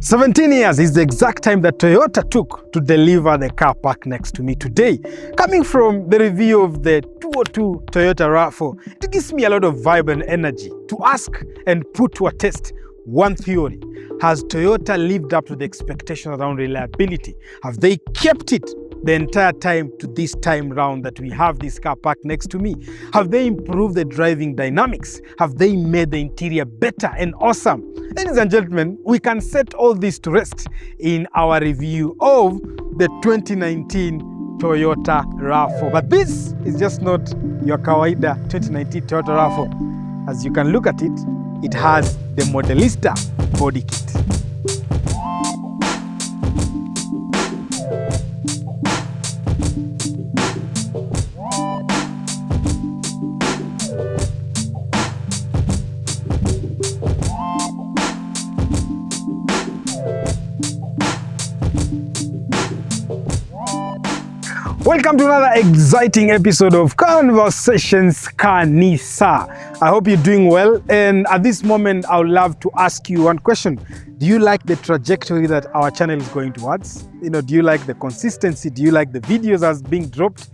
17 years is the exact time that Toyota took to deliver the car parked next to me today. Coming from the review of the 202 Toyota RAV4, it gives me a lot of vibe and energy to ask and put to a test one theory. Has Toyota lived up to the expectations around reliability? Have they kept it the entire time to this time round that we have this car parked next to me? Have they improved the driving dynamics? Have they made the interior better and awesome? Ladies and gentlemen, we can set all this to rest in our review of the 2019 Toyota RAV4. But this is just not your kawaida 2019 Toyota RAV4. As you can look at it, it has the MODELISTA body kit. Welcome to another exciting episode of Conversations Kanisa. I hope you're doing well, and at this moment I would love to ask you one question. Do you like the trajectory that our channel is going towards? Do you like the consistency? Do you like the videos as being dropped?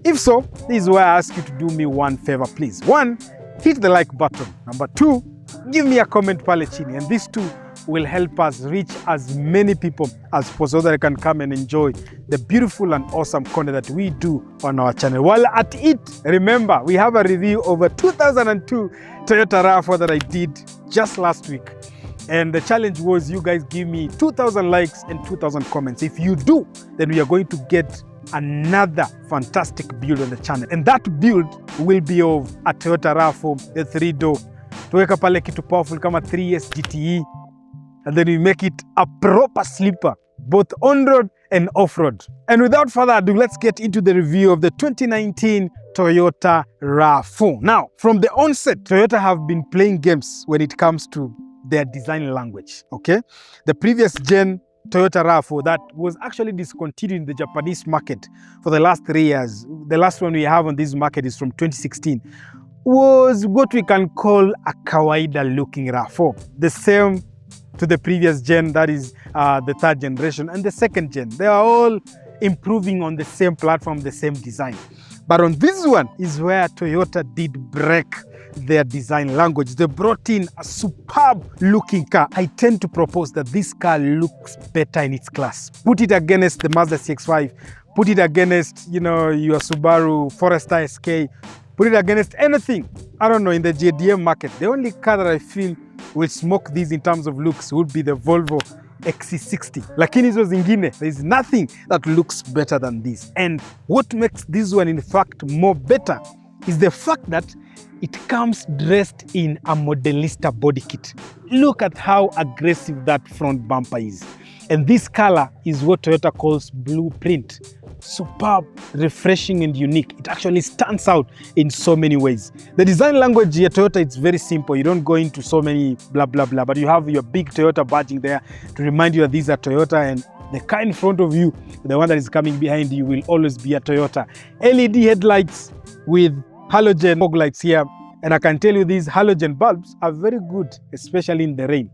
If so, this is where I ask you to do me one favor, please. One, hit the like button. Number two, give me a comment pale chini, and these two will help us reach as many people as possible so that they can come and enjoy the beautiful and awesome content that we do on our channel. While at it, remember, we have a review of a 2002 Toyota RAV4 that I did just last week. And the challenge was you guys give me 2,000 likes and 2,000 comments. If you do, then we are going to get another fantastic build on the channel. And that build will be of a Toyota RAV4, the 3-door. Tuweka pale kitu powerful kama 3S GTE. And then we make it a proper sleeper, both on-road and off-road. And without further ado, let's get into the review of the 2019 Toyota RAV4. Now, from the onset, Toyota have been playing games when it comes to their design language, okay? The previous gen Toyota RAV4 that was actually discontinued in the Japanese market for the last 3 years. The last one we have on this market is from 2016. Was what we can call a kawaida looking RAV4. The same to the previous gen, that is the third generation, and the second gen. They are all improving on the same platform, the same design. But on this one is where Toyota did break their design language. They brought in a superb looking car. I tend to propose that this car looks better in its class. Put it against the Mazda CX-5, put it against, your Subaru Forester SK, put it against anything, I don't know, in the JDM market. The only car that I feel will smoke these in terms of looks would be the Volvo XC60. Lakini hizo zingine, there is nothing that looks better than this. And what makes this one in fact more better is the fact that it comes dressed in a MODELISTA body kit. Look at how aggressive that front bumper is. And this color is what Toyota calls blueprint. Superb, refreshing and unique. It actually stands out in so many ways. The design language here, Toyota, it's very simple. You don't go into so many blah, blah, blah, but you have your big Toyota badging there to remind you that these are Toyota, and the car in front of you, the one that is coming behind you, will always be a Toyota. LED headlights with halogen fog lights here. And I can tell you these halogen bulbs are very good, especially in the rain.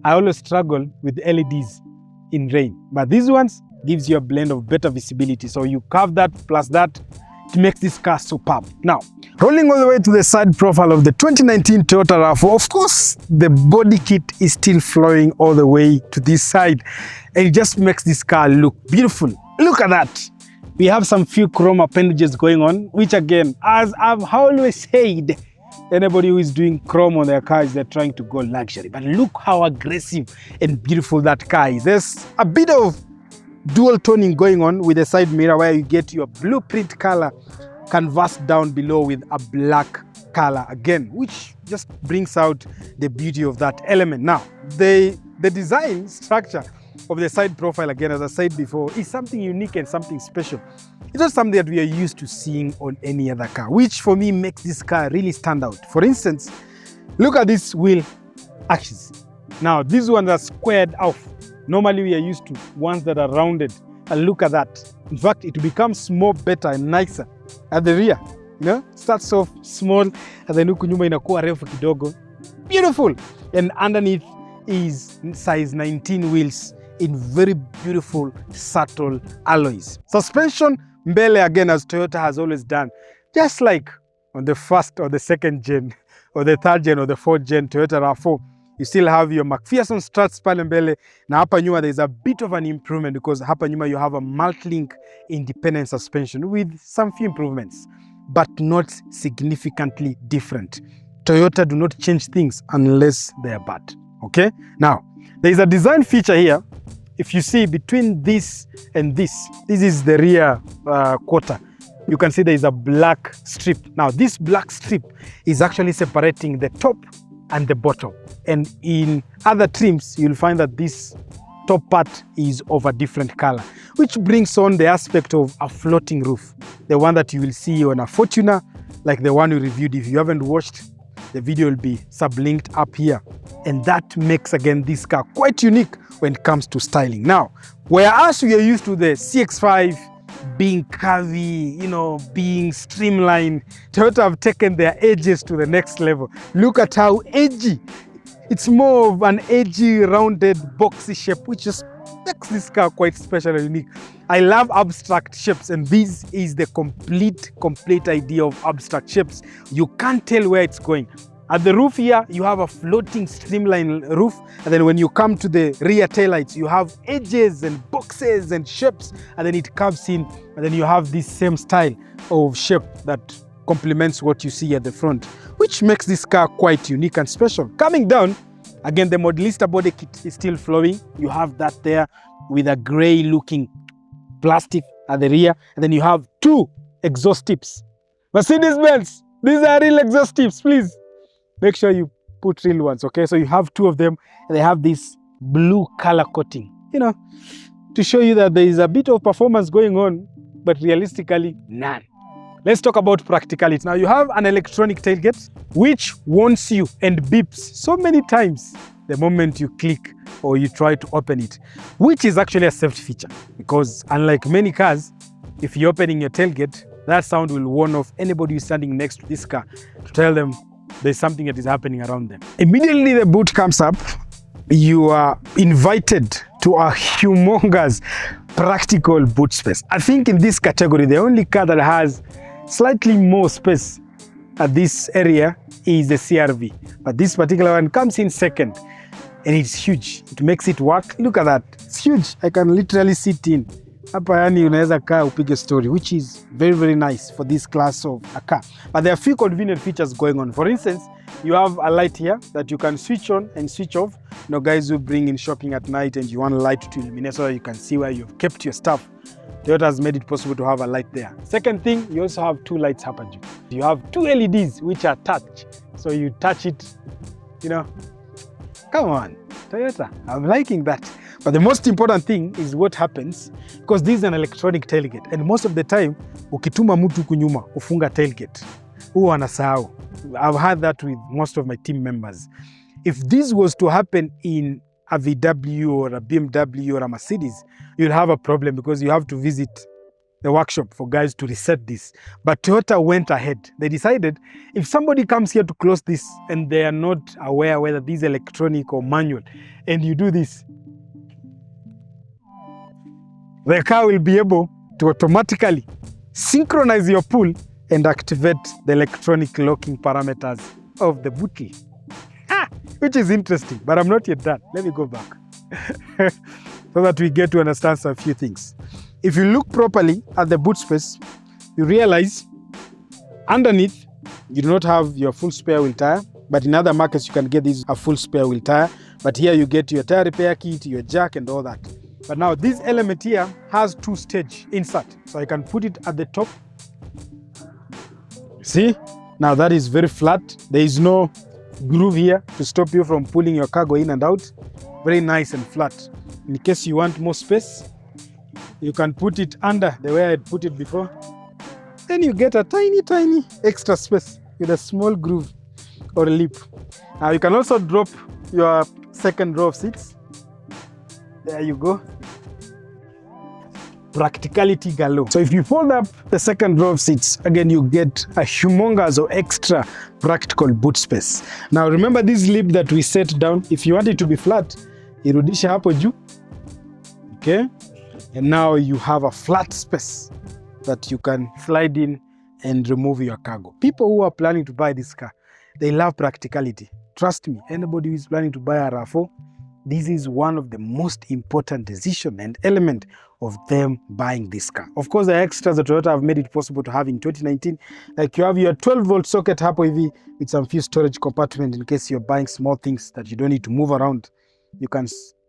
I always struggle with LEDs in rain, but these ones gives you a blend of better visibility. So you carve that plus that, it makes this car superb. Now, rolling all the way to the side profile of the 2019 Toyota RAV4, of course, the body kit is still flowing all the way to this side, and it just makes this car look beautiful. Look at that. We have some few chrome appendages going on, which again, as I've always said, anybody who is doing chrome on their cars, they're trying to go luxury. But look how aggressive and beautiful that car is. There's a bit of dual toning going on with the side mirror where you get your blueprint color canvas down below with a black color again, which just brings out the beauty of that element. Now, the design structure of the side profile, again, as I said before, is something unique and something special. It's not something that we are used to seeing on any other car, which for me makes this car really stand out. For instance, look at this wheel axis. Now, these ones are squared off. Normally we are used to ones that are rounded, and look at that. In fact, it becomes more better and nicer at the rear. Starts off small, and then huku nyuma inakuwa refu kidogo. Beautiful. And underneath, is size 19 wheels in very beautiful, subtle alloys. Suspension mbele, again, as Toyota has always done, just like on the first or the second gen, or the third gen or the fourth gen Toyota RAV4, you still have your McPherson struts pale mbele, na hapa nyuma there is a bit of an improvement because hapa nyuma you have a multi-link independent suspension with some few improvements, but not significantly different. Toyota do not change things unless they are bad, okay? Now, there is a design feature here. If you see between this and this is the rear quarter. You can see there is a black strip. Now, this black strip is actually separating the top and the bottom. And in other trims, you'll find that this top part is of a different color, which brings on the aspect of a floating roof. The one that you will see on a Fortuner, like the one we reviewed. If you haven't watched, the video will be sublinked up here. And that makes, again, this car quite unique when it comes to styling. Now, whereas we are used to the CX-5 being curvy, you know, being streamlined, Toyota have taken their edges to the next level. Look at how edgy. It's more of an edgy, rounded, boxy shape, which just makes this car quite special and unique. I love abstract shapes, and this is the complete idea of abstract shapes. You can't tell where it's going. At the roof here, you have a floating streamline roof, and then when you come to the rear taillights, you have edges and boxes and shapes, and then it curves in, and then you have this same style of shape that complements what you see at the front, which makes this car quite unique and special. Coming down, again, the Modelista body kit is still flowing. You have that there with a gray looking plastic at the rear, and then you have two exhaust tips. Mercedes-Benz, these are real exhaust tips, please. Make sure you put real ones, okay? So you have two of them, and they have this blue color coating, you know, to show you that there is a bit of performance going on, but realistically, none. Let's talk about practicality. Now, you have an electronic tailgate, which warns you and beeps so many times the moment you click or you try to open it, which is actually a safety feature, because unlike many cars, if you're opening your tailgate, that sound will warn off anybody who's standing next to this car to tell them there's something that is happening around them. Immediately the boot comes up, you are invited to a humongous practical boot space. I think in this category, the only car that has slightly more space at this area is the CR-V, but this particular one comes in second, and it's huge. It makes it work. Look at that, it's huge. I can literally sit in. Hapa yani unaweza kaa upige story, which is very nice for this class of a car. But there are a few convenient features going on. For instance, you have a light here that you can switch on and switch off. You know, guys who bring in shopping at night and you want a light to illuminate so that you can see where you've kept your stuff. Toyota has made it possible to have a light there. Second thing, you also have two lights happening. You have two LEDs which are touch. So you touch it, you know. Come on, Toyota, I'm liking that. But the most important thing is what happens, because this is an electronic tailgate, and most of the time, ukituma mtu huku nyuma ufunga tailgate, huwa anasahau. I've had that with most of my team members. If this was to happen in a VW or a BMW or a Mercedes, you'll have a problem because you have to visit the workshop for guys to reset this. But Toyota went ahead. They decided if somebody comes here to close this and they are not aware whether this is electronic or manual, and you do this, the car will be able to automatically synchronize your pull and activate the electronic locking parameters of the boot key. Which is interesting, but I'm not yet done. Let me go back so that we get to understand a few things. If you look properly at the boot space, you realize underneath you do not have your full spare wheel tire, but in other markets you can get this a full spare wheel tire. But here you get your tire repair kit, your jack and all that. But now this element here has two-stage insert. So I can put it at the top. See? Now that is very flat. There is no groove here to stop you from pulling your cargo in and out. Very nice and flat. In case you want more space, you can put it under the way I had put it before. Then you get a tiny extra space with a small groove or a lip. Now you can also drop your second row of seats. There you go. practicality galore. So if you fold up the second row of seats, again, you get a humongous or extra practical boot space. Now remember this lip that we set down, if you want it to be flat, irudisha hapo juu. Okay, and now you have a flat space that you can slide in and remove your cargo. People who are planning to buy this car, they love practicality. Trust me, anybody who is planning to buy a RAV4, this is one of the most important decision and element of them buying this car. Of course, the extras that Toyota have made it possible to have in 2019, like you have your 12-volt socket hapo hivi with some few storage compartment in case you're buying small things that you don't need to move around. You can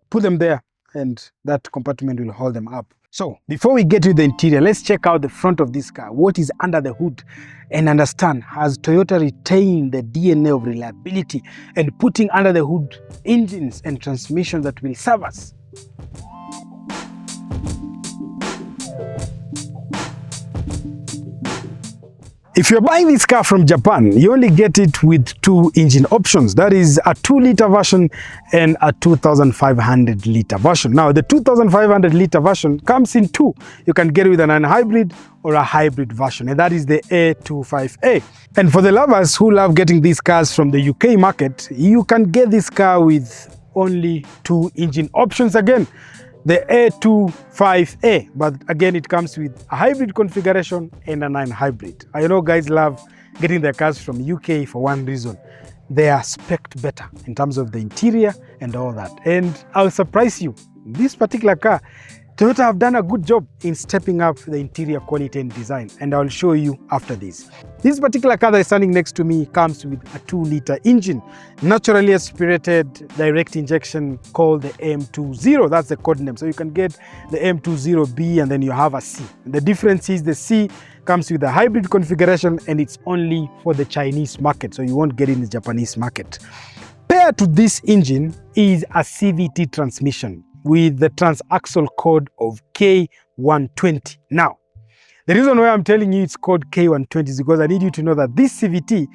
put them there and that compartment will hold them up. So before we get to the interior, let's check out the front of this car, what is under the hood, and understand, has Toyota retained the DNA of reliability and putting under the hood engines and transmissions that will serve us? If you're buying this car from Japan, you only get it with two engine options. That is a 2-liter version and a 2,500-liter version. Now, the 2,500-liter version comes in two. You can get it with an hybrid or a hybrid version, and that is the A25A. And for the lovers who love getting these cars from the UK market, you can get this car with only two engine options again. The A25A, but again it comes with a hybrid configuration and a 9 hybrid. I know guys love getting their cars from UK for one reason. They are spec'd better in terms of the interior and all that. And I'll surprise you, this particular car, Toyota have done a good job in stepping up the interior quality and design, and I'll show you after this. This particular car that is standing next to me comes with a 2-liter engine, naturally aspirated direct injection called the M20. That's the code name. So you can get the M20B and then you have a C. The difference is the C comes with a hybrid configuration and it's only for the Chinese market, so you won't get it in the Japanese market. Paired to this engine is a CVT transmission with the transaxle code of K120. Now, the reason why I'm telling you it's called K120 is because I need you to know that this CVT,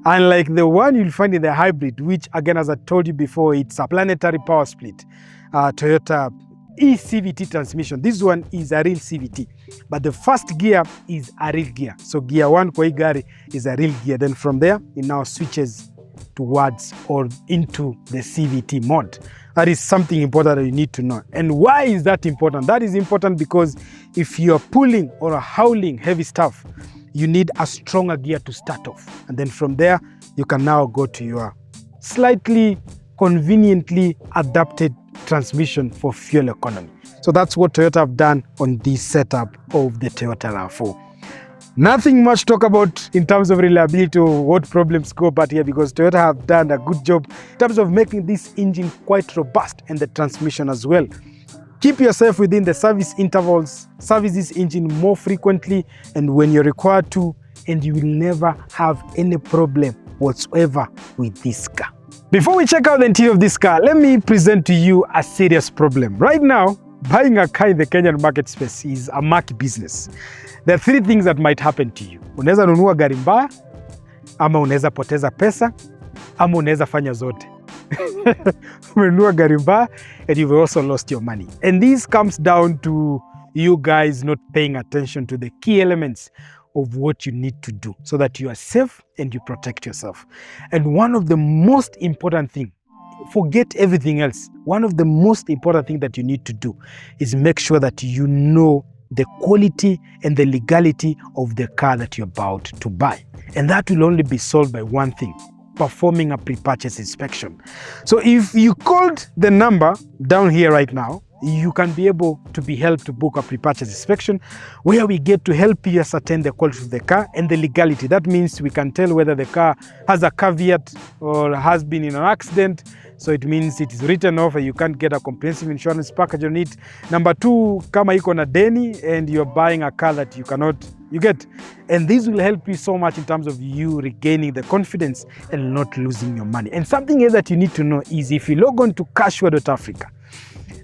unlike the one you'll find in the hybrid, which again, as I told you before, it's a planetary power split, Toyota eCVT transmission. This one is a real CVT, but the first gear is a real gear. So gear 1 kwa hii gari is a real gear. Then from there, it now switches towards or into the CVT mode. That is something important that you need to know. And why is that important? That is important because if you're pulling or hauling heavy stuff, you need a stronger gear to start off. And then from there, you can now go to your slightly conveniently adapted transmission for fuel economy. So that's what Toyota have done on this setup of the Toyota RAV4. Nothing much to talk about in terms of reliability or what problems go bad here, because Toyota have done a good job in terms of making this engine quite robust and the transmission as well. Keep yourself within the service intervals, service this engine more frequently and when you're required to, and you will never have any problem whatsoever with this car. Before we check out the interior of this car, let me present to you a serious problem. Right now, buying a car in the Kenyan market space is a murky business. There are three things that might happen to you. Unaweza nunua gari mbaya, ama unaweza poteza pesa, ama unaweza fanya zote. Umenunua gari mbaya and you've also lost your money. And this comes down to you guys not paying attention to the key elements of what you need to do so that you are safe and you protect yourself. And one of the most important things, forget everything else, one of the most important things that you need to do is make sure that you know the quality and the legality of the car that you're about to buy. And that will only be solved by one thing: performing a pre-purchase inspection. So if you called the number down here right now, you can be able to be helped to book a pre-purchase inspection where we get to help you ascertain the quality of the car and the legality. That means we can tell whether the car has a caveat or has been in an accident. So it means it is written off and you can't get a comprehensive insurance package on it. Number two, kama iko na deni and you're buying a car that you cannot, you get. And this will help you so much in terms of you regaining the confidence and not losing your money. And something else that you need to know is if you log on to CARSURE.Africa,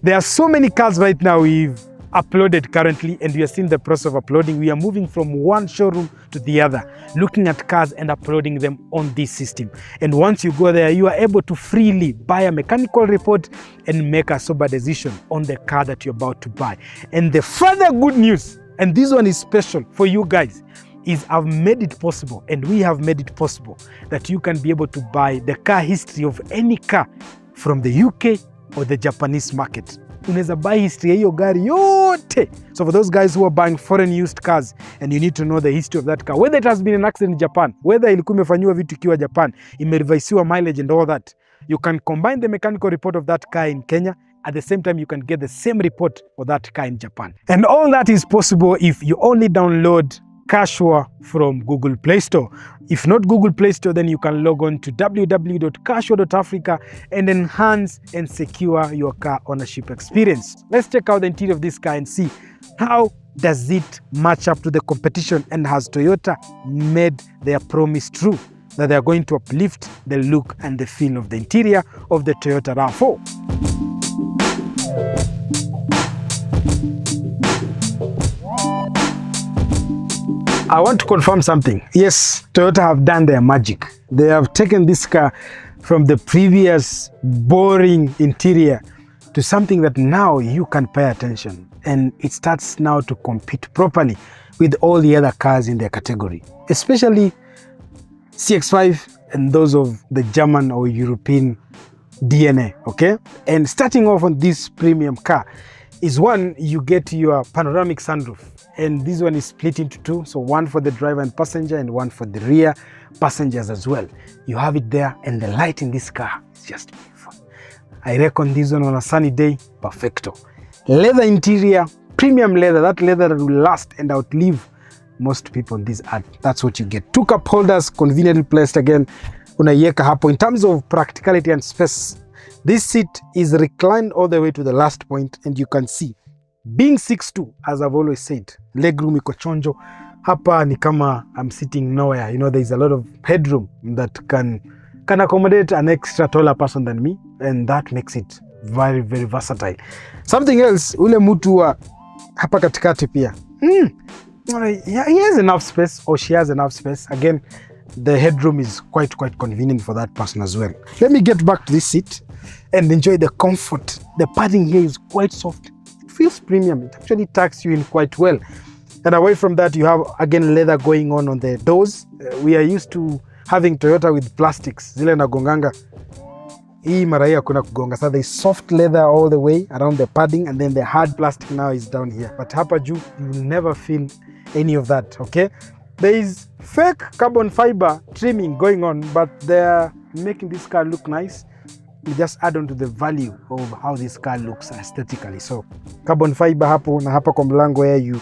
there are so many cars right now with uploaded currently, and we are seeing the process of uploading. We are moving from one showroom to the other, looking at cars and uploading them on this system. And once you go there, you are able to freely buy a mechanical report and make a sober decision on the car that you're about to buy. And the further good news, and this one is special for you guys, is I've made it possible, and we have made it possible, that you can be able to buy the car history of any car from the UK or the Japanese market. Unaweza buy history ya hiyo gari yote. So for those guys who are buying foreign used cars and you need to know the history of that car, whether it has been an accident in Japan, whether ilikuwa imefanywa vitu ikiwa Japan, imerevisiwa mileage and all that, you can combine the mechanical report of that car in Kenya. At the same time, you can get the same report for that car in Japan. And all that is possible if you only download CARSURE from Google Play Store. If not Google Play Store, then you can log on to www.carsure.africa and enhance and secure your car ownership experience. Let's check out the interior of this car and see how does it match up to the competition, and has Toyota made their promise true that they are going to uplift the look and the feel of the interior of the Toyota RAV4. I want to confirm something. Yes, Toyota have done their magic. They have taken this car from the previous boring interior to something that now you can pay attention, and it starts now to compete properly with all the other cars in their category, especially CX-5 and those of the German or European DNA, okay? And starting off on this premium car is one, you get your panoramic sunroof. And this one is split into two, so one for the driver and passenger and one for the rear passengers as well. You have it there, and the light in this car is just beautiful. I reckon this one on a sunny day, perfecto. Leather interior, premium leather, that leather that will last and outlive most people on this earth. That's what you get. Two cup holders, conveniently placed again. Unaiweka hapo. In terms of practicality and space, this seat is reclined all the way to the last point, and you can see, being 6'2", as I've always said, legroom iko chonjo. Hapa ni kama I'm sitting nowhere. You know, there's a lot of headroom that can accommodate an extra taller person than me, and that makes it very, very versatile. Something else, ule mtu wa hapa katikati pia. He has enough space, or she has enough space. Again, the headroom is quite convenient for that person as well. Let me get back to this seat and enjoy the comfort. The padding here is quite soft. Feels premium. It actually tucks you in quite well. And away from that, you have again leather going on the doors. We are used to having Toyota with plastics. Zile nagonganga. Hii mara hii hakuna kugonga. So there is soft leather all the way around the padding, and then the hard plastic now is down here. But hapa juu, you will never feel any of that, okay? There is fake carbon fiber trimming going on, but they are making this car look nice. You just add on to the value of how this car looks aesthetically. So carbon fiber hapo na hapa kwa mlango where you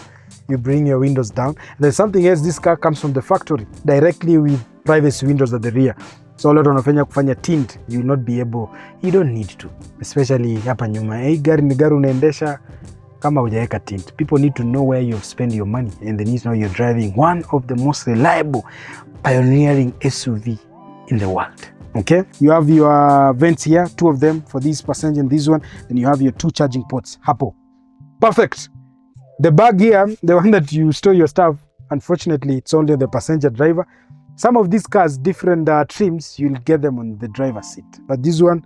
bring your windows down. There's something else, this car comes from the factory directly with privacy windows at the rear. So a lot wanafanya kufanya tint, you will not be able, you don't need to, especially hapa nyuma. Hii gari ni gari unaendesha kama hujaweka tint. People need to know where you've spent your money, and they need to know you're driving one of the most reliable, pioneering SUV in the world. Okay, you have your vents here, two of them for this passenger and this one. Then you have your two charging ports. Hapo. Perfect. The bag here, the one that you store your stuff, unfortunately, it's only the passenger driver. Some of these cars, different trims, you'll get them on the driver's seat. But this one,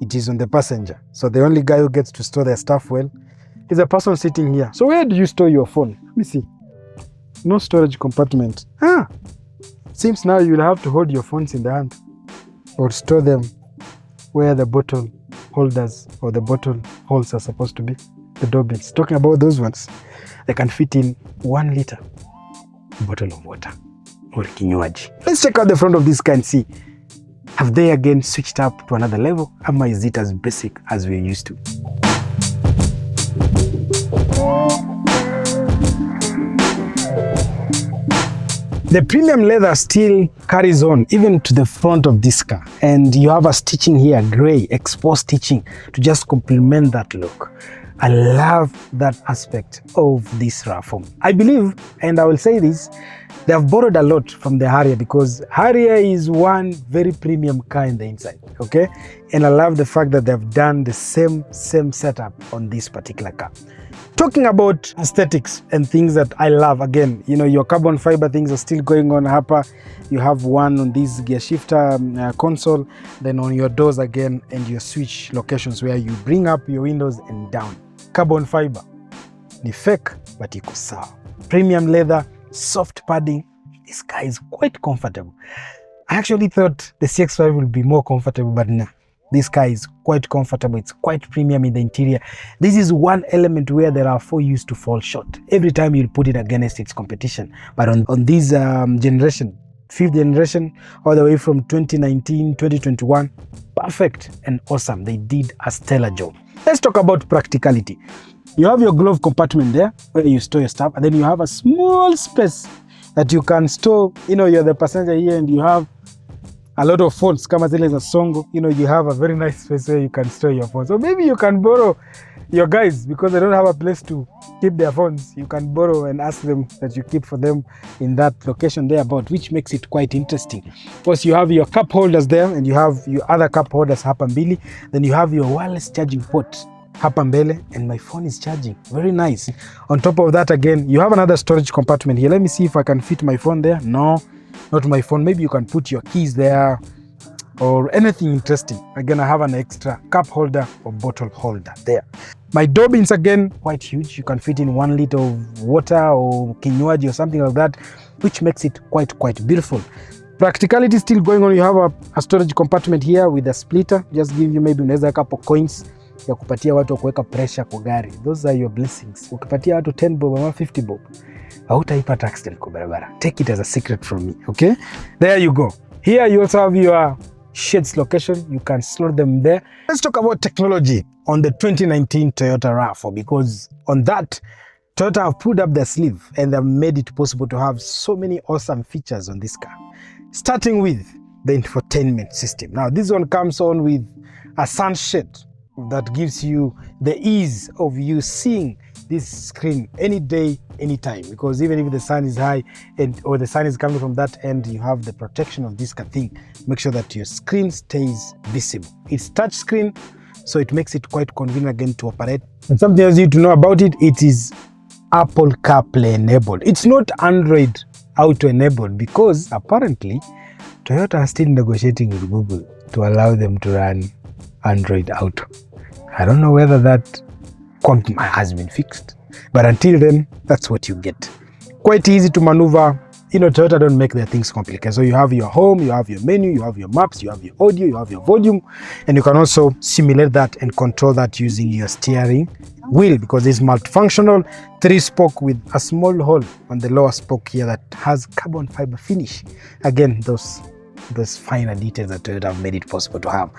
it is on the passenger. So the only guy who gets to store their stuff well is a person sitting here. So where do you store your phone? Let me see. No storage compartment. Seems now you'll have to hold your phones in the hand, or store them where the bottle holders or the bottle holes are supposed to be, the doorbells. Talking about those ones, they can fit in 1 liter bottle of water or kinywaji. Let's check out the front of this car and see, have they again switched up to another level, or is it as basic as we're used to? The premium leather still carries on even to the front of this car, and you have a stitching here, gray exposed stitching, to just complement that look. I love that aspect of this RAV4. I believe, and I will say this, they have borrowed a lot from the Harrier, because Harrier is one very premium car in the inside, okay? And I love the fact that they've done the same setup on this particular car. Talking about aesthetics and things that I love, again, you know, your carbon fiber things are still going on hapa. You have one on this gear shifter console, then on your doors again, and your switch locations where you bring up your windows and down. Carbon fiber, ni fake, but iko sawa. Premium leather, soft padding. This car is quite comfortable. I actually thought the CX-5 would be more comfortable, but no. This car is quite comfortable. It's quite premium in the interior. This is one element where the RAV4 used to fall short. Every time you put it against its competition. But on this generation, 5th generation, all the way from 2019, 2021, perfect and awesome. They did a stellar job. Let's talk about practicality. You have your glove compartment there where you store your stuff, and then you have a small space that you can store, you know, you're the passenger here and you have a lot of phones, kama zile za songo, you know, you have a very nice space where you can store your phones. So maybe you can borrow your guys, because they don't have a place to keep their phones. You can borrow and ask them that you keep for them in that location there about, which makes it quite interesting. Of course, you have your cup holders there, and you have your other cup holders hapa mbili. Then you have your wireless charging port hapa mbele, and my phone is charging. Very nice. On top of that, again, you have another storage compartment here. Let me see if I can fit my phone there. No. Not my phone. Maybe you can put your keys there or anything interesting. Again, I have an extra cup holder or bottle holder there. My door bins, again, quite huge. You can fit in 1 liter of water or kinywaji or something like that, which makes it quite beautiful. Practicality still going on. You have a storage compartment here with a splitter. Just give you maybe unaweza couple coins ya kupatia watu kuweka pressure kwa gari. Those are your blessings. Ukipatia watu 10 bob ama 50 bob, hautaipata accident kwa barabara. Take it as a secret from me, okay? There you go. Here you also have your shades location. You can slot them there. Let's talk about technology on the 2019 Toyota RAV4, because on that, Toyota have pulled up their sleeve and they've made it possible to have so many awesome features on this car. Starting with the infotainment system. Now, this one comes on with a sunshade that gives you the ease of you seeing this screen any day, anytime, because even if the sun is high or the sun is coming from that end, you have the protection of this thing. Make sure that your screen stays visible. It's touch screen, so it makes it quite convenient again to operate. And something else you need to know about it, it is Apple CarPlay enabled. It's not Android Auto enabled, because apparently Toyota is still negotiating with Google to allow them to run Android Auto. I don't know whether that quagmire has been fixed, but until then, that's what you get. Quite easy to maneuver. You know, Toyota don't make their things complicated. So you have your home, you have your menu, you have your maps, you have your audio, you have your volume, and you can also simulate that and control that using your steering wheel, because it's multifunctional, 3-spoke with a small hole on the lower spoke here that has carbon fiber finish. Again, those finer details that Toyota have made it possible to have.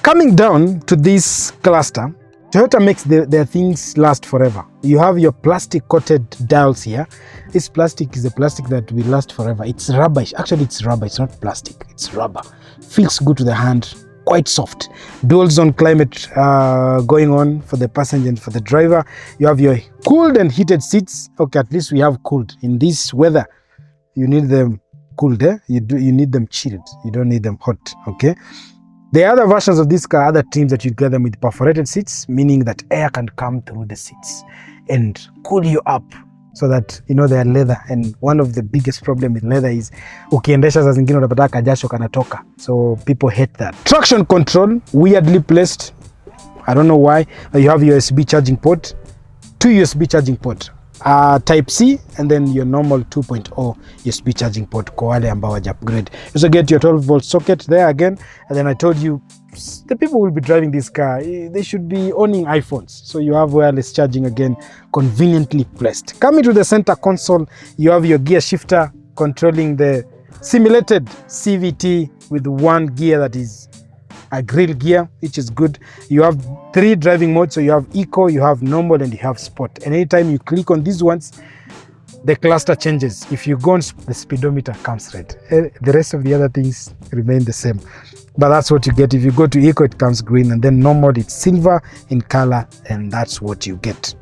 Coming down to this cluster, Toyota makes their things last forever. You have your plastic coated dials here. This plastic is a plastic that will last forever. It's rubber. Actually, it's rubber. It's not plastic. It's rubber. Feels good to the hand. Quite soft. Dual zone climate going on for the passenger and for the driver. You have your cooled and heated seats. Okay, at least we have cooled. In this weather, you need them cooled. You need them chilled. You don't need them hot. Okay. The other versions of this car, other trims that you get them with perforated seats, meaning that air can come through the seats and cool you up, so that, you know, they are leather. And one of the biggest problem with leather is ukiendesha saa zingine unapata kajasho kanatoka. So people hate that. Traction control, weirdly placed. I don't know why. You have USB charging port, 2 USB charging port. Type C, and then your normal 2.0 USB charging port kwa wale ambao waja upgrade. You also get your 12-volt socket there again, and then I told you the people who will be driving this car, they should be owning iPhones, so you have wireless charging again, conveniently placed. Coming to the center console, you have your gear shifter controlling the simulated CVT with one gear that is a grill gear, which is good. You have 3 driving modes, so you have eco, you have normal, and you have sport. And anytime you click on these ones, the cluster changes. If you go on, the speedometer comes red. The rest of the other things remain the same. but that's what you get. If you go to Eco, it comes green, and then normal, it's silver in color, and that's what you get.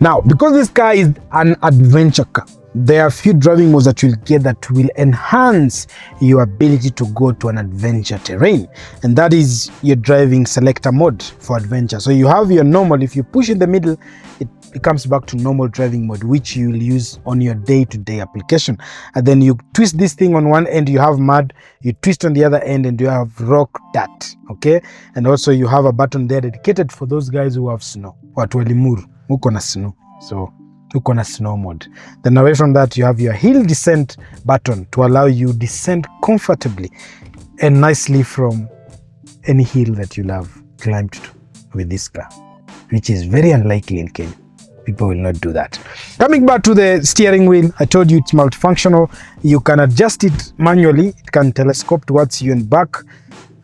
Now, because this car is an adventure car, there are a few driving modes that you'll get that will enhance your ability to go to an adventure terrain, and that is your driving selector mode for adventure. So you have your normal. If you push in the middle, it comes back to normal driving mode, which you'll use on your day-to-day application. And then you twist this thing on one end, you have mud, you twist on the other end, and you have rock dirt. Okay, and also you have a button there dedicated for those guys who have snow. Watu walimuru uko na snow, so uko na snow mode. Then away from that, you have your hill descent button to allow you descend comfortably and nicely from any hill that you have climbed to with this car, which is very unlikely in Kenya. People will not do that. Coming back to the steering wheel, I told you it's multifunctional. You can adjust it manually. It can telescope towards you and back,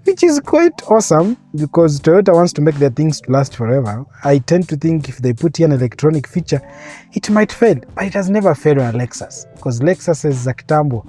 which is quite awesome because Toyota wants to make their things to last forever. I tend to think if they put here an electronic feature, it might fail, but it has never failed on a Lexus, because Lexus is a kitambo.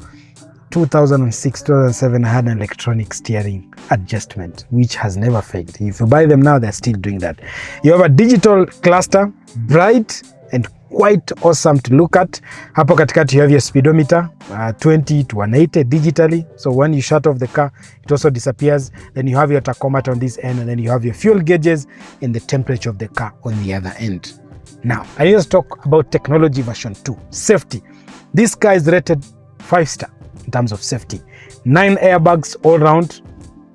2006, 2007 had an electronic steering adjustment, which has never failed. If you buy them now, they're still doing that. You have a digital cluster, bright and quite awesome to look at. Hapo katikati you have your speedometer, 20 to 180 digitally. So when you shut off the car, it also disappears. Then you have your tachometer on this end, and then you have your fuel gauges and the temperature of the car on the other end. Now, I need to talk about technology version 2, safety. This car is rated 5-star in terms of safety. 9 airbags all round,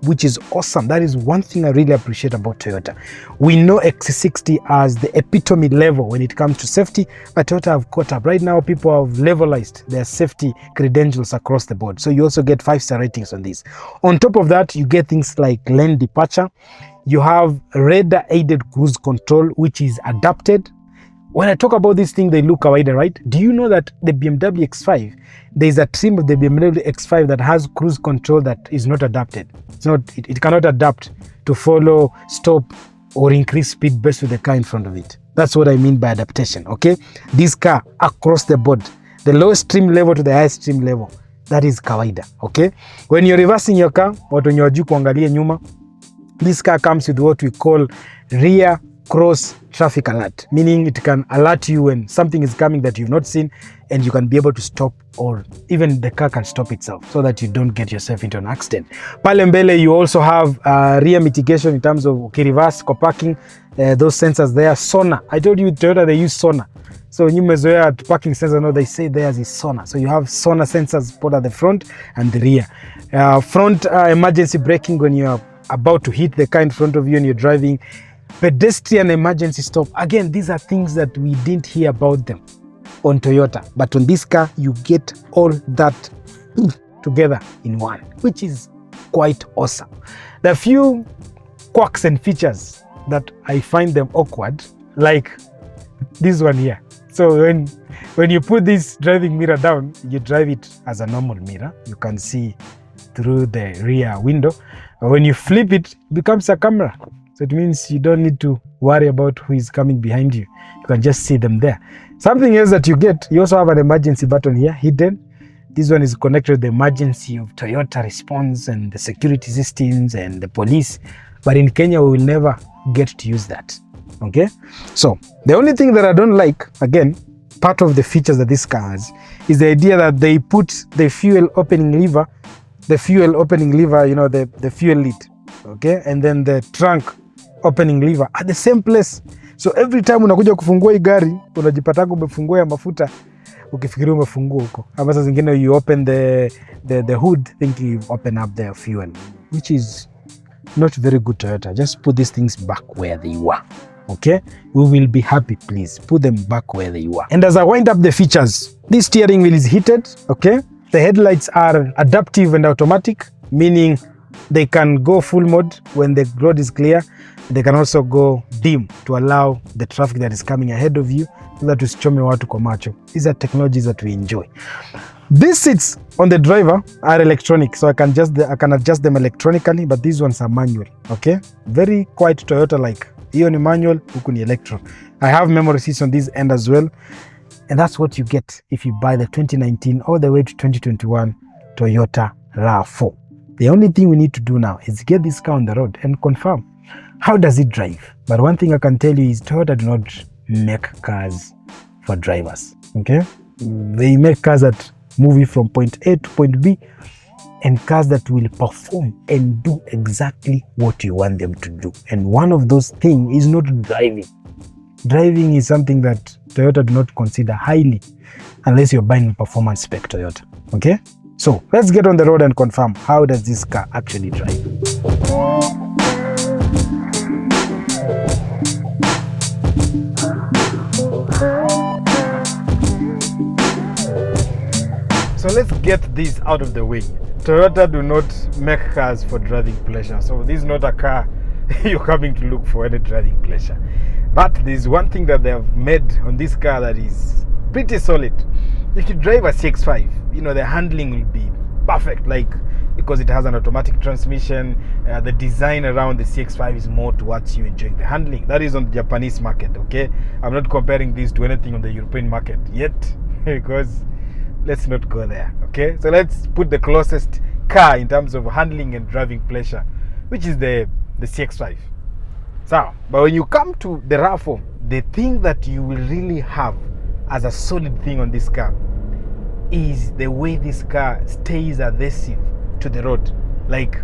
which is awesome. That is one thing I really appreciate about Toyota. We know XC60 as the epitome level when it comes to safety, but Toyota have caught up. Right now, people have levelized their safety credentials across the board. So you also get 5-star ratings on this. On top of that, you get things like lane departure. You have radar aided cruise control, which is adapted. When I talk about this thing, they look kawaida, right? Do you know that the BMW X5, there's a trim of the BMW X5 that has cruise control that is not adapted. It cannot adapt to follow, stop, or increase speed based with the car in front of it. That's what I mean by adaptation, okay? This car, across the board, the lowest trim level to the highest trim level, that is kawaida, okay? When you're reversing your car, or when you're kuangalia nyuma, this car comes with what we call rear cross traffic alert, meaning it can alert you when something is coming that you've not seen, and you can be able to stop, or even the car can stop itself so that you don't get yourself into an accident. Pale mbele, you also have rear mitigation in terms of reverse, parking, those sensors there. Sonar, I told you Toyota, they use sonar. So when you measure parking sensor, no, they say theirs is sonar. So you have sonar sensors put at the front and the rear. Front emergency braking when you're about to hit the car in front of you and you're driving. Pedestrian emergency stop. Again, these are things that we didn't hear about them on Toyota, but on this car, you get all that together in one, which is quite awesome. There are few quirks and features that I find them awkward, like this one here. So when you put this driving mirror down, you drive it as a normal mirror. You can see through the rear window. When you flip it, it becomes a camera. So it means you don't need to worry about who is coming behind you. You can just see them there. Something else that you get, you also have an emergency button here, hidden. This one is connected to the emergency of Toyota response and the security systems and the police. But in Kenya, we will never get to use that. Okay? So the only thing that I don't like, again, part of the features that this car has, is the idea that they put the fuel opening lever, the fuel lid, okay? And then the trunk opening lever at the same place. So every time unakuja kufungua hii gari, unajipata umefungua ya mafuta ukifikiria umefungua huko. Ama saa zingine you open the hood thinking you open up the fuel, which is not very good, Toyota. Just put these things back where they were. Okay? We will be happy, please. Put them back where they were. And as I wind up the features, this steering wheel is heated, okay? The headlights are adaptive and automatic, meaning they can go full mode when the road is clear. They can also go dim to allow the traffic that is coming ahead of you so that usichome watu kwa macho. These are technologies that we enjoy. These seats on the driver are electronic, so I can adjust them electronically, but these ones are manual, okay? Very quite Toyota-like. Hiyo ni manual, huku ni electro. I have memory seats on this end as well, and that's what you get if you buy the 2019 all the way to 2021 Toyota RAV4. The only thing we need to do now is get this car on the road and confirm how does it drive. But one thing I can tell you is Toyota do not make cars for drivers. Okay, they make cars that move you from point A to point B, and cars that will perform and do exactly what you want them to do. And one of those things is not driving. Driving is something that Toyota do not consider highly unless you're buying a performance spec Toyota. Okay, so let's get on the road and confirm how does this car actually drive. So let's get this out of the way. Toyota do not make cars for driving pleasure. So this is not a car you're coming to look for any driving pleasure. But there's one thing that they have made on this car that is pretty solid. If you drive a CX-5, you know, the handling will be perfect, like, because it has an automatic transmission. The design around the CX-5 is more towards you enjoying the handling. That is on the Japanese market, okay? I'm not comparing this to anything on the European market yet, because let's not go there, okay? So let's put the closest car in terms of handling and driving pleasure, which is the CX-5. So, but when you come to the RAV4, the thing that you will really have as a solid thing on this car is the way this car stays adhesive to the road. Like,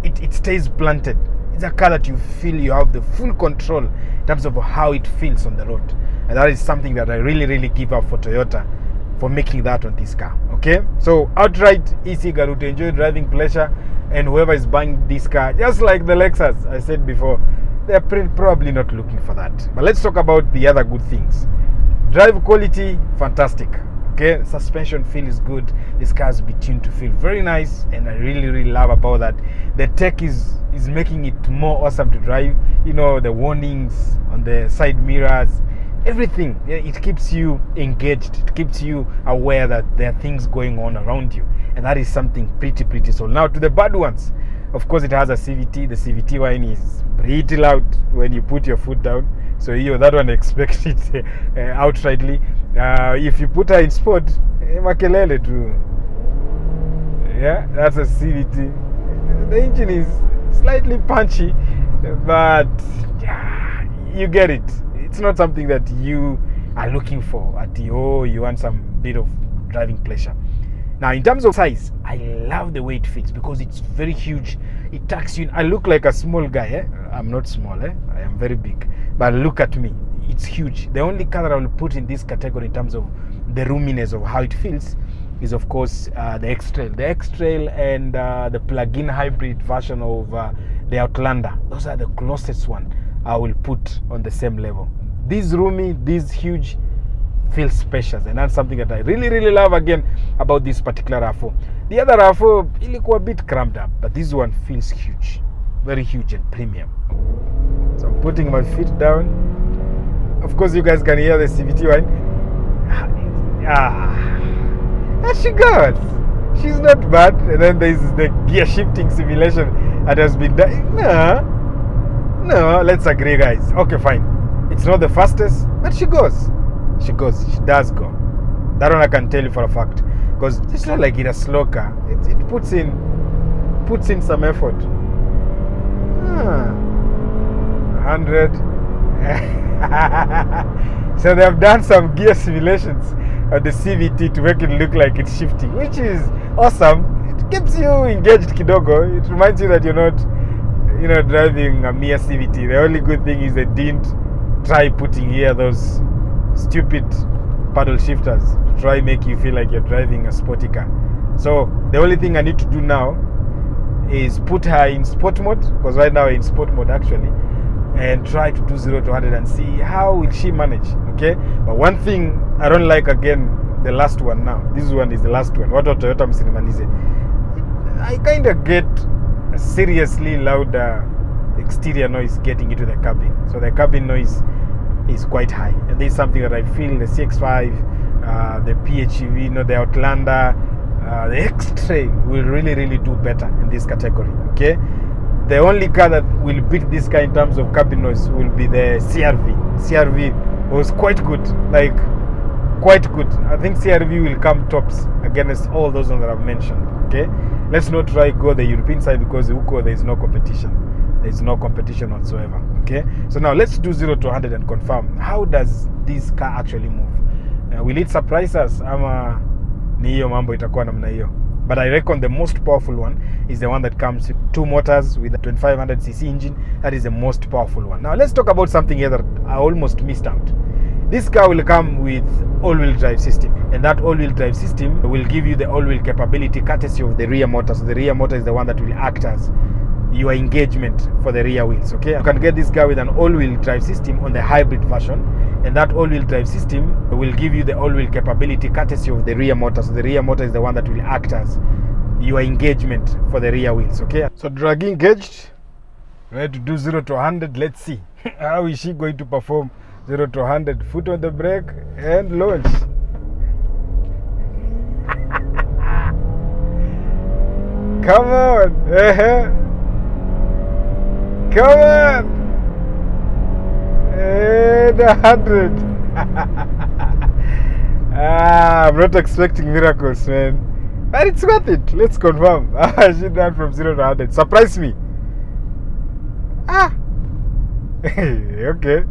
it stays planted. It's a car that you feel you have the full control in terms of how it feels on the road. And that is something that I really give up for Toyota for making that on this car. Okay, so outright e-cigar to enjoy driving pleasure, and whoever is buying this car, just like the Lexus I said before, they're probably not looking for that. But let's talk about the other good things. Drive quality, fantastic. Okay, suspension feel is good. This car is tuned to feel very nice, and I really love about that. The tech is making it more awesome to drive. You know, the warnings on the side mirrors, everything. It keeps you engaged. It keeps you aware that there are things going on around you, and that is something pretty solid. Now to the bad ones. Of course, it has a CVT. The CVT wine is pretty loud when you put your foot down. So that one expect it outrightly. If you put her in sport, makelele too. Yeah, that's a CVT. The engine is slightly punchy, but yeah, you get it. It's not something that you are looking for you want some bit of driving pleasure. Now, in terms of size, I love the way it fits because it's very huge. It tucks you in. I look like a small guy. I'm not small. I am very big. But look at me. It's huge. The only car that I will put in this category in terms of the roominess of how it feels is, of course, the X-Trail. The X-Trail and the plug-in hybrid version of the Outlander. Those are the closest one I will put on the same level. This roomy, this huge, feels special, and that's something that I really love again about this particular RAV4. The other RAV4 ilikuwa a bit cramped up, but this one feels huge, very huge and premium. So I'm putting my feet down. Of course, you guys can hear the CVT one. There she goes. She's not bad. And then there's the gear shifting simulation that has been done. No, let's agree, guys. Okay, fine. It's not the fastest, but she goes. She does go. That one I can tell you for a fact, because it's not like it's a slow car. It puts in some effort. 100. So they have done some gear simulations of the CVT to make it look like it's shifting, which is awesome. It keeps you engaged kidogo. It reminds you that you're not, driving a mere CVT. The only good thing is they didn't try putting here those stupid paddle shifters to try make you feel like you're driving a sporty car. So the only thing I need to do now is put her in sport mode, because right now we're in sport mode actually, and try to do 0 to 100 and see how will she manage. Okay, but one thing I don't like, again, the last one now. This one is the last one. What Toyota msinimalize. I kind of get a seriously louder exterior noise getting into the cabin. So the cabin noise is quite high, and this is something that I feel the CX-5, the PHEV, the Outlander, the X-Trail will really do better in this category. Okay, the only car that will beat this car in terms of cabin noise will be the CRV. CRV was quite good, quite good. I think CRV will come tops against all those ones that I've mentioned. Okay, let's not try go the European side because huko there is no competition. There is no competition whatsoever. Okay, so now let's do 0 to 100 and confirm how does this car actually move. Will it surprise us ama ni hiyo mambo itakuwa namna hiyo? But I reckon the most powerful one is the one that comes with 2 motors with a 2500cc engine. That is the most powerful one. Now let's talk about something here that I almost missed out. This car will come with all-wheel drive system, and that all-wheel drive system will give you the all-wheel capability courtesy of the rear motor. So the rear motor is the one that will act as your engagement for the rear wheels. Okay, you can get this car with an all-wheel drive system on the hybrid version, and that all-wheel drive system will give you the all-wheel capability courtesy of the rear motor. So the rear motor is the one that will act as your engagement for the rear wheels. Okay, so drag engaged, ready to do 0 to 100. Let's see how is she going to perform 0 to 100. Foot on the brake and launch. Come on. Come on. And 100. I'm not expecting miracles, man. But it's worth it. Let's confirm. She done from 0 to 100. Surprise me. Okay.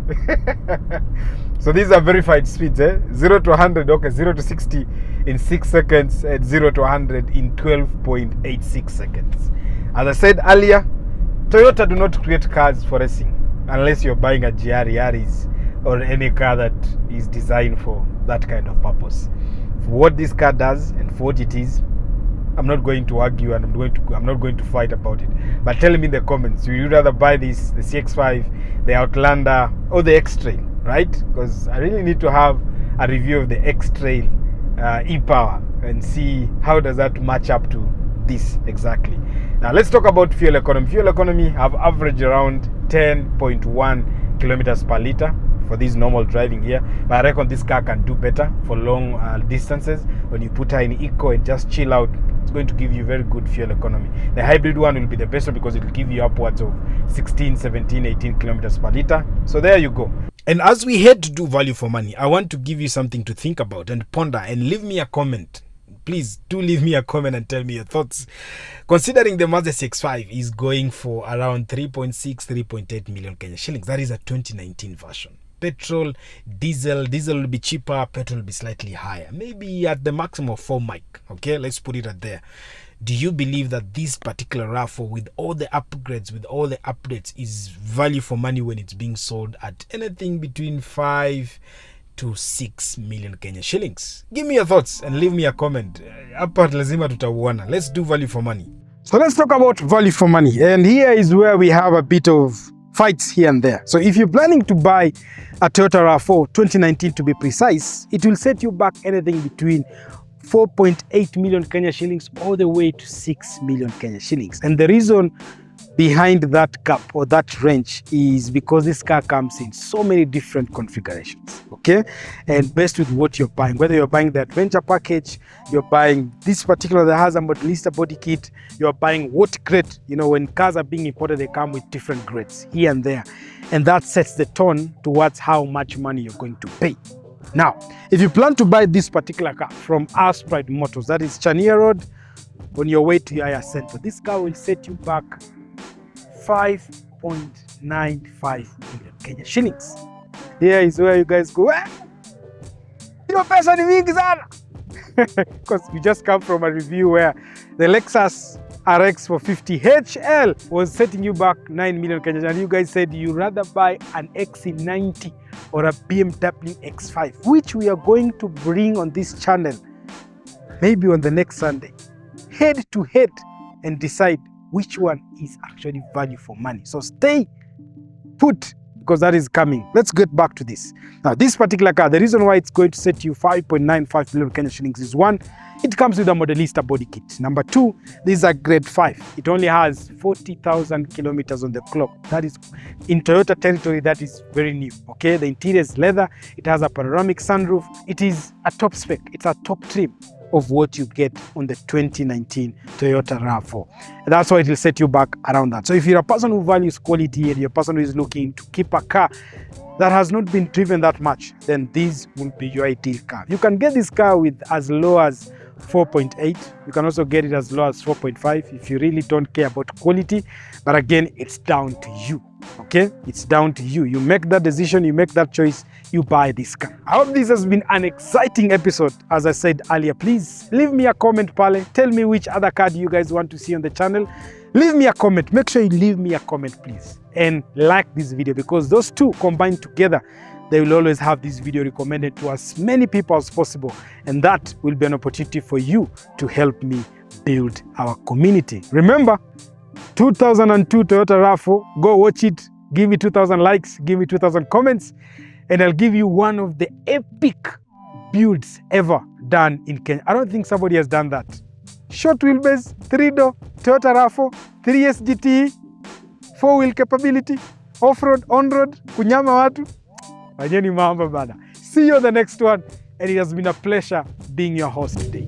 So these are verified speeds, 0 to 100, okay, 0 to 60 in 6 seconds and 0 to 100 in 12.86 seconds. As I said earlier, Toyota do not create cars for racing unless you're buying a GR Yaris or any car that is designed for that kind of purpose. For what this car does and for what it is, I'm not going to argue and I'm not going to fight about it. But tell me in the comments, would you rather buy this, the CX-5, the Outlander, or the X-Trail, right? Because I really need to have a review of the X-Trail e-Power and see how does that match up to this exactly. Now let's talk about fuel economy. Fuel economy have averaged around 10.1 kilometers per liter for this normal driving here, but I reckon this car can do better for long distances. When you put her in eco and just chill out, it's going to give you very good fuel economy. The hybrid one will be the best one because it will give you upwards of 16, 17, 18 kilometers per liter. So there you go. And as we head to do value for money, I want to give you something to think about and ponder, and leave me a comment. Please do leave me a comment and tell me your thoughts. Considering the Mazda CX-5 is going for around 3.6, 3.8 million Kenya shillings. That is a 2019 version. Petrol, diesel will be cheaper, petrol will be slightly higher, maybe at the maximum of 4 mic. Okay, let's put it at there. Do you believe that this particular RAV4 with all the upgrades, with all the updates, is value for money when it's being sold at anything between 5 to 6 million Kenya shillings? Give me your thoughts and leave me a comment. Hapa lazima tutauana. Let's do value for money. So let's talk about value for money, and here is where we have a bit of fights here and there. So if you're planning to buy a Toyota RAV4 2019 to be precise, it will set you back anything between 4.8 million Kenya shillings all the way to 6 million Kenya shillings. And the reason behind that gap or that range is because this car comes in so many different configurations, okay? And based with what you're buying, whether you're buying the adventure package, you're buying this particular that has a Modelista body kit, you're buying what grade, you know, when cars are being imported, they come with different grades here and there. And that sets the tone towards how much money you're going to pay. Now, if you plan to buy this particular car from Pride Motors, that is Chania Road, on your way to Yaya Center, this car will set you back 5.95 million Kenya shillings. Here is where you guys go, your pesa ni mingi sana. Because we just come from a review where the Lexus RX 450 HL was setting you back 9 million Kenya, and you guys said you rather buy an XC90 or a BMW X5, which we are going to bring on this channel maybe on the next Sunday, head to head, and decide which one is actually value for money. So stay put, because that is coming. Let's get back to this. Now, this particular car, the reason why it's going to set you 5.95 million Kenya shillings is, one, it comes with a Modelista body kit. Number two, this is a grade 5. It only has 40,000 kilometers on the clock. That is, in Toyota territory, that is very new, okay? The interior is leather. It has a panoramic sunroof. It is a top spec. It's a top trim of what you get on the 2019 Toyota RAV4. And that's why it will set you back around that. So if you're a person who values quality and you're a person who is looking to keep a car that has not been driven that much, then this will be your ideal car. You can get this car with as low as 4.8. You can also get it as low as 4.5 if you really don't care about quality. But again, it's down to you, okay? It's down to you. You make that decision, you make that choice, you buy this car. I hope this has been an exciting episode. As I said earlier, please leave me a comment, pale. Tell me which other car you guys want to see on the channel. Leave me a comment. Make sure you leave me a comment, please. And like this video, because those two combined together, they will always have this video recommended to as many people as possible. And that will be an opportunity for you to help me build our community. Remember, 2002 Toyota RAV4, go watch it. Give me 2,000 likes, give me 2,000 comments, and I'll give you one of the epic builds ever done in Kenya. I don't think somebody has done that. Short wheelbase, 3-door, Toyota RAV4, 3S GTE, 4-wheel capability, off-road, on-road, kunyama watu. Wajeni mambo bana. See you on the next one, and it has been a pleasure being your host today.